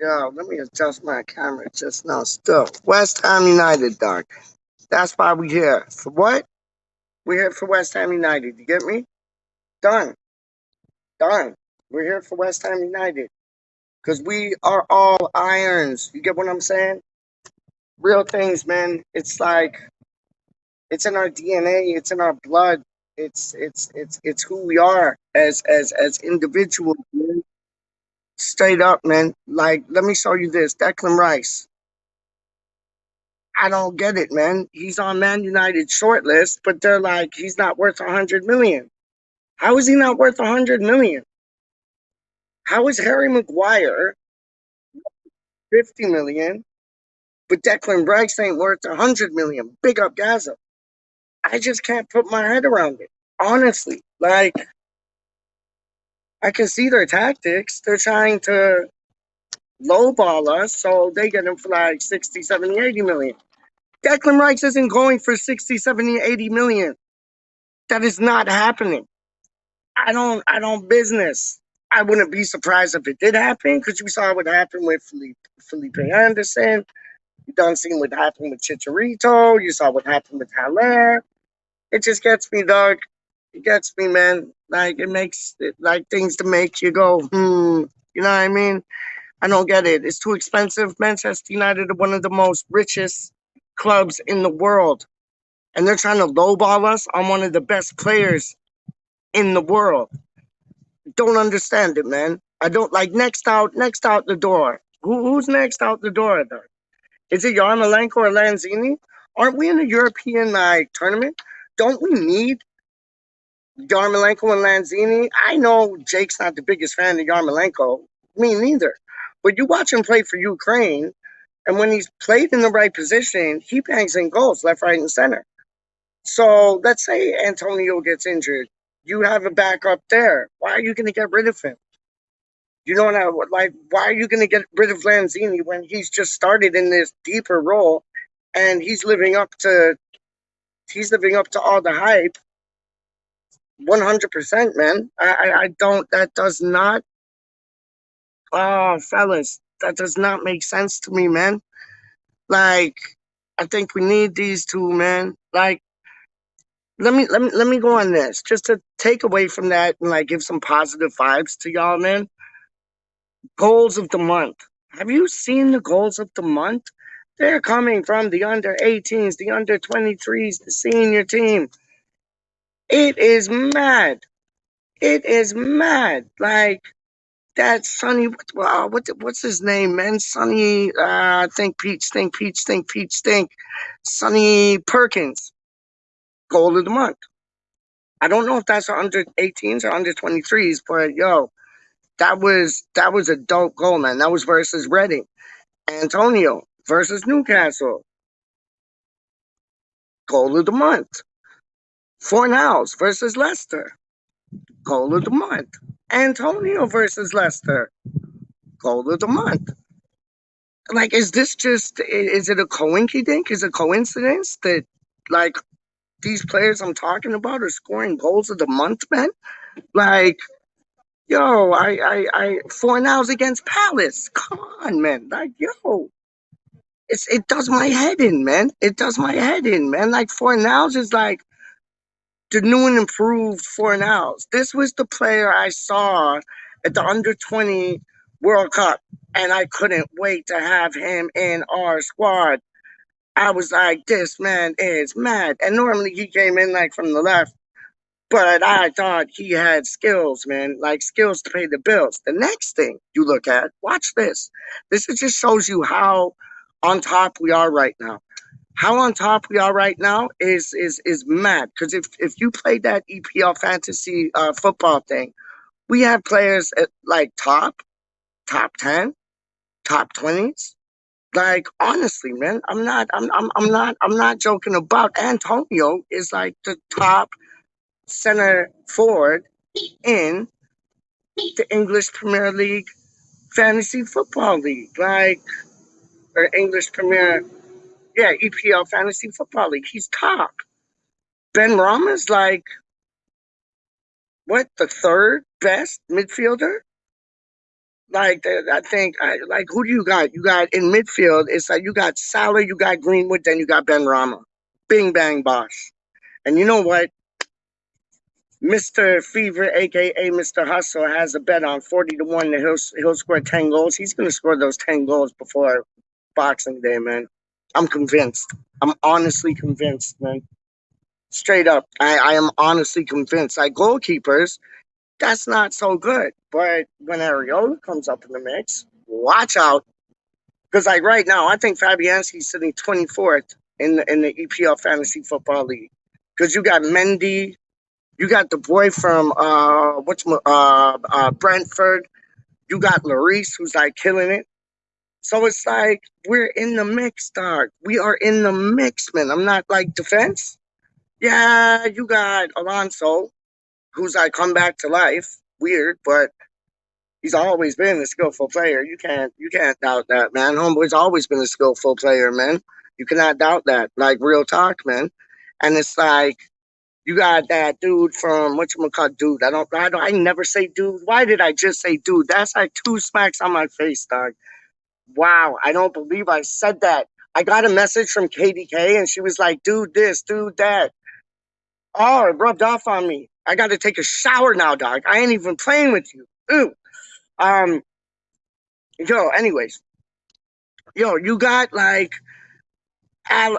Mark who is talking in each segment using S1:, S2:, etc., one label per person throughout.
S1: Yo, let me adjust my camera just now. Still, West Ham United, dog. That's why we here. For what? We're here for West Ham United. You get me? Done. Done. We're here for West Ham United. Because we are all irons. You get what I'm saying? Real things, man. It's like, it's in our DNA. It's in our blood. It's who we are as individuals, man. Straight up, man. Like, let me show you this. Declan Rice. I don't get it, man. He's on Man United shortlist, but they're like, he's not worth 100 million. How is he not worth 100 million? How is Harry Maguire 50 million, but Declan Rice ain't worth 100 million? Big up Gaza. I just can't put my head around it. Honestly, like, I can see their tactics. They're trying to lowball us, so they get him for like 60, 70, 80 million. Declan Rice isn't going for 60, 70, 80 million. That is not happening. I don't business. I wouldn't be surprised if it did happen because you saw what happened with Felipe Anderson. You done seen what happened with Chicharito. You saw what happened with Haller. It just gets me, dog. It gets me, man. Like, it makes it like things to make you go, hmm. You know what I mean? I don't get it. It's too expensive. Manchester United are one of the most richest clubs in the world, and they're trying to lowball us on one of the best players in the world. Don't understand it, man. I don't like next out the door. Who's next out the door though? Is it Yarmolenko or Lanzini? Aren't we in a European like tournament? Don't we need Yarmolenko and Lanzini? I know Jake's not the biggest fan of Yarmolenko. Me neither. But you watch him play for Ukraine, and when he's played in the right position, he bangs in goals left, right, and center. So let's say Antonio gets injured. You have a backup there. Why are you going to get rid of him? You know what I like? Why are you going to get rid of Lanzini when he's just started in this deeper role and he's living up to all the hype? 100%, man. I don't. That does not. Oh, fellas, that does not make sense to me, man. Like, I think we need these two, man. Like, let me go on this just to take away from that and like give some positive vibes to y'all, man. Goals of the month. Have you seen the goals of the month? They're coming from the under 18s, the under 23s, the senior team. It is mad. It is mad. Like that Sonny, what's his name, man? Sonny, think Peach. Sonny Perkins, goal of the month. I don't know if that's under 18s or under 23s, but yo, that was a dope goal, man. That was versus Reading. Antonio versus Newcastle, goal of the month. Fornals versus Leicester, goal of the month. Antonio versus Leicester, goal of the month. Like, is this just, is it a coinkydink? Is it a coincidence that, like, these players I'm talking about are scoring goals of the month, man? Like, yo, Fornals against Palace. Come on, man. Like, yo, it does my head in, man. It does my head in, man. Like, Fornals is like, the new and improved Fornals. This was the player I saw at the under 20 World Cup, and I couldn't wait to have him in our squad. I was like, this man is mad. And normally he came in like from the left, but I thought he had skills, man, like skills to pay the bills. The next thing you look at, watch this. This just shows you how on top we are right now. How on top we are right now is mad. Because if you played that EPL fantasy football thing, we have players at like top 10, top 20s. Like, honestly, man, I'm not joking about. Antonio is like the top center forward in the English Premier League fantasy football league, like, or English Premier, yeah, EPL fantasy football league. He's top. Ben Rama's like, what, the third best midfielder? I think, like, who do you got? You got in midfield, it's like you got Salah, you got Greenwood, then you got Ben Rama. Bing, bang, bosh. And you know what? Mr. Fever, aka Mr. Hustle, has a bet on 40 to 1 that he'll score 10 goals. He's gonna score those 10 goals before Boxing Day, man. I'm convinced. I'm honestly convinced, man. Straight up. I am honestly convinced. Like goalkeepers, that's not so good. But when Ariola comes up in the mix, watch out. Because like right now, I think Fabianski's sitting 24th in the EPL Fantasy Football League. Because you got Mendy, you got the boy from Brentford. You got Lloris, who's like killing it. So it's like we're in the mix, dog. We are in the mix, man. I'm not like defense. Yeah, you got Alonso, who's like come back to life. Weird, but he's always been a skillful player. You can't doubt that, man. Homeboy's always been a skillful player, man. You cannot doubt that. Like real talk, man. And it's like you got that dude from whatchamacallit, dude. I never say dude. Why did I just say dude? That's like two smacks on my face, dog. Wow, I don't believe I said that. I got a message from KDK and she was like, dude this, dude that. Oh, it rubbed off on me. I got to take a shower now, dog. I ain't even playing with you. Ooh. Um, anyways, you got like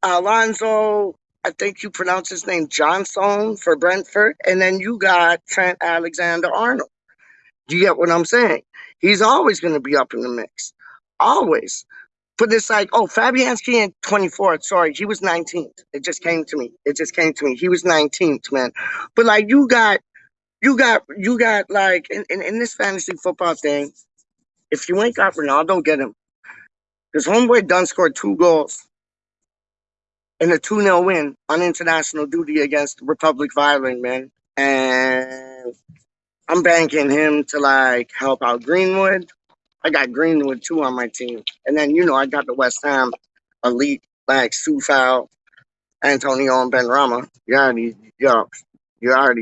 S1: Alonso, I think you pronounce his name Johnson for Brentford, and then you got Trent Alexander Arnold. Do you get what I'm saying? He's always going to be up in the mix. Always. But it's like, oh, Fabianski in 24th. Sorry, he was 19th. It just came to me. It just came to me. He was 19th, man. But like, you got like in this fantasy football thing. If you ain't got Ronaldo, get him. Because homeboy done scored 2 goals in a 2-0 win on international duty against Republic of Ireland, man. And I'm banking him to like help out Greenwood. I got Greenwood too on my team. And then, I got the West Ham elite, like Sufal, Antonio, and Ben Rama. You already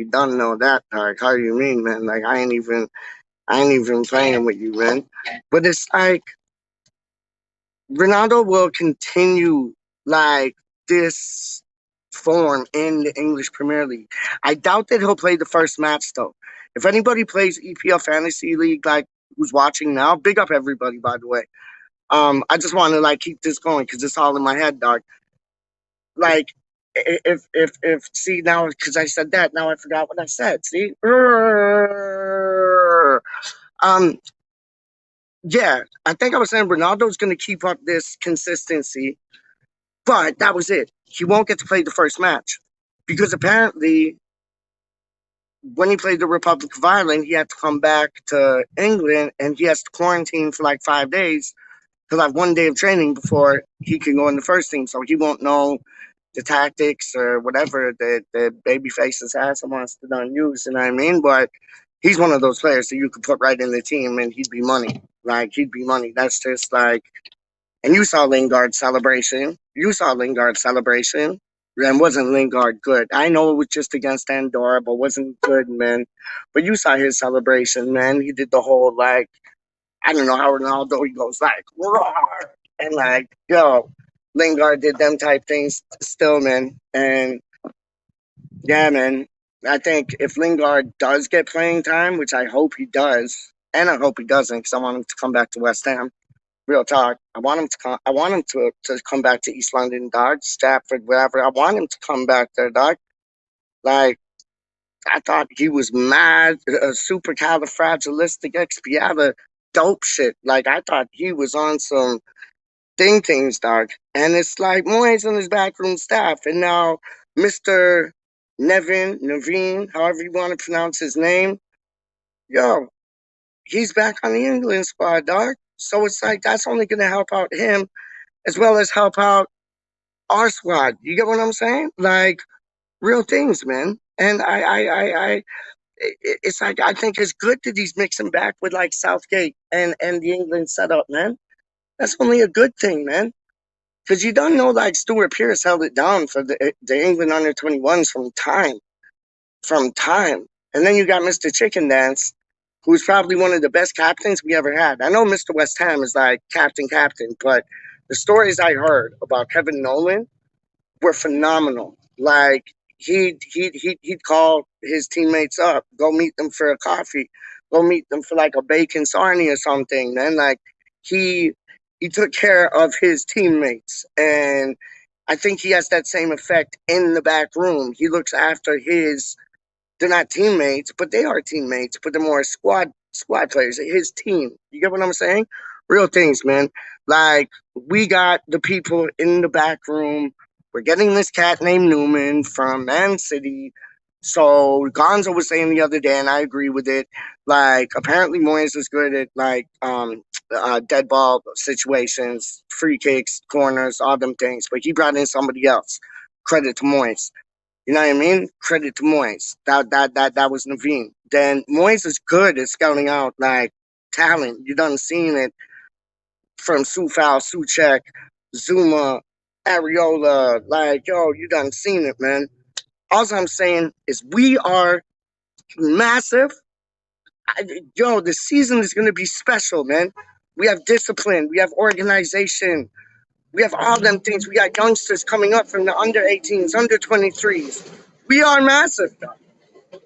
S1: done know that. Like, how do you mean, man? Like, I ain't even playing with you, man. But it's like Ronaldo will continue like this form in the English Premier League. I doubt that he'll play the first match though. If anybody plays EPL Fantasy League, like who's watching now, big up everybody, by the way. I just want to like keep this going because it's all in my head, dog. Like, if see now because I said that, now I forgot what I said. See, um, yeah, I think I was saying Ronaldo's going to keep up this consistency, but that was it. He won't get to play the first match because apparently when he played the Republic of Ireland, he had to come back to England and he has to quarantine for like 5 days. He'll have 1 day of training before he can go in the first team, so he won't know the tactics or whatever the baby faces has and wants to done use. You know what I mean? But he's one of those players that you could put right in the team and he'd be money. Like he'd be money. That's just like. And you saw Lingard's celebration. And wasn't Lingard good? I know it was just against Andorra, but wasn't good, man. But you saw his celebration, man. He did the whole like I don't know how Ronaldo he goes like roar and like Lingard did them type things still, man. And yeah, man. I think if Lingard does get playing time, which I hope he does, and I hope he doesn't, because I want him to come back to West Ham. Real talk. I want him to come. I want him to come back to East London, dog, Stratford, wherever. I want him to come back there, dog. Like I thought he was mad, supercalifragilisticexpialidocious dope shit. Like I thought he was on some things, dog. And it's like Moyes and his backroom staff, and now Mister Naveen, however you want to pronounce his name, yo, he's back on the England squad, dog. So it's like that's only going to help out him as well as help out our squad. You get what I'm saying? Like real things, man. And it's like I think it's good that he's mixing back with like Southgate and the England setup, man. That's only a good thing, man. Because you don't know, like Stuart Pearce held it down for the England under 21s from time, and then you got Mr. Chicken Dance who's probably one of the best captains we ever had. I know Mr. West Ham is like captain, but the stories I heard about Kevin Nolan were phenomenal. Like he'd call his teammates up, go meet them for a coffee, go meet them for like a bacon sarnie or something. Then like he he took care of his teammates, and I think he has that same effect in the back room. He looks after his, they're not teammates, but they are teammates, but they're more squad players. His team. You get what I'm saying? Real things, man. Like we got the people in the back room. We're getting this cat named Newman from Man City. So Gonzo was saying the other day, and I agree with it. Like apparently Moyes is good at like dead ball situations, free kicks, corners, all them things. But he brought in somebody else. Credit to Moyes. You know what I mean? Credit to Moyes. That was Naveen. Then Moyes is good at scouting out like talent. You done seen it from Sufal, Suchek, Zuma, Ariola. Like, yo, you done seen it, man. All I'm saying is we are massive. Yo, the season is gonna be special, man. We have discipline, we have organization, we have all them things. We got youngsters coming up from the under 18s, under 23s. We are massive, though.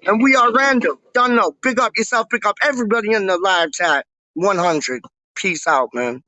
S1: And we are random. Don't know. Big up yourself. Big up everybody in the live chat. 100. Peace out, man.